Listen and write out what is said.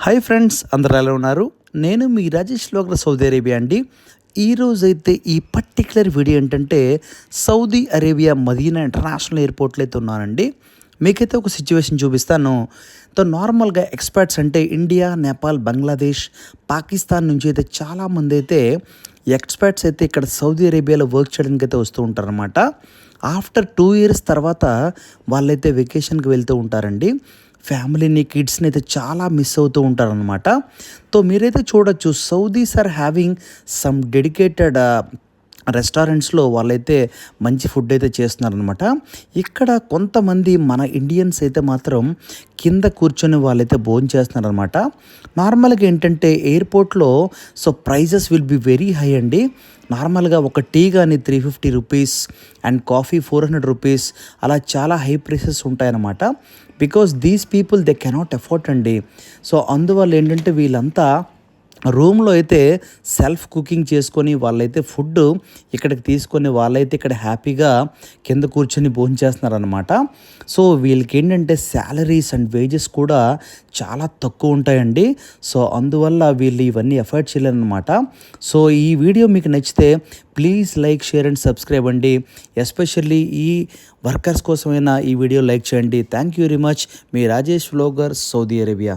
Hi friends, అందరూ ఎలా ఉన్నారు? నేను మీ రాజేష్ వ్లాగర్ సౌదీ అరేబియా అండి. ఈరోజైతే ఈ పర్టిక్యులర్ వీడియో ఏంటంటే సౌదీ అరేబియా మదీనా ఇంటర్నేషనల్ ఎయిర్పోర్ట్లో అయితే ఉన్నానండి. మీకైతే ఒక సిచ్యువేషన్ చూపిస్తాను. నార్మల్గా ఎక్స్పర్ట్స్ అంటే ఇండియా, నేపాల్, బంగ్లాదేశ్, పాకిస్తాన్ నుంచి అయితే చాలామంది అయితే ఎక్స్పర్ట్స్ అయితే ఇక్కడ సౌదీ అరేబియాలో వర్క్ చేయడానికి అయితే వస్తూ ఉంటారనమాట. ఆఫ్టర్ 2 years తర్వాత వాళ్ళైతే వెకేషన్కి వెళ్తూ ఉంటారండి. ఫ్యామిలీని, కిడ్స్ని అయితే చాలా మిస్ అవుతూ ఉంటారనమాట. మీరైతే చూడొచ్చు, Saudis are having some dedicated రెస్టారెంట్స్లో వాళ్ళైతే మంచి ఫుడ్ అయితే చేస్తున్నారనమాట. ఇక్కడ కొంతమంది మన ఇండియన్స్ అయితే మాత్రం కింద కూర్చొని వాళ్ళైతే భోజనం చేస్తున్నారనమాట. నార్మల్గా ఏంటంటే ఎయిర్పోర్ట్లో prices will be very high అండి. నార్మల్గా ఒక టీ కానీ 350 రూపీస్ అండ్ కాఫీ 400 రూపీస్, అలా చాలా హై ప్రైసెస్ ఉంటాయన్నమాట. Because these people they cannot afford అండి. అందువల్ల ఏంటంటే వీళ్ళంతా రూమ్లో అయితే సెల్ఫ్ కుకింగ్ చేసుకొని వాళ్ళైతే ఫుడ్ ఇక్కడికి తీసుకొని వాళ్ళైతే ఇక్కడ హ్యాపీగా కింద కూర్చొని భోజనం చేస్తున్నారనమాట. వీళ్ళకి ఏంటంటే శాలరీస్ అండ్ వేజెస్ కూడా చాలా తక్కువ ఉంటాయండి. అందువల్ల వీళ్ళు ఇవన్నీ ఎఫర్ట్ చేయలేరనమాట. ఈ వీడియో మీకు నచ్చితే please like, share and subscribe అండి. ఎస్పెషల్లీ ఈ వర్కర్స్ కోసమైనా ఈ వీడియో లైక్ చేయండి. Thank you very much. Me Rajesh vlogger, Saudi Arabia.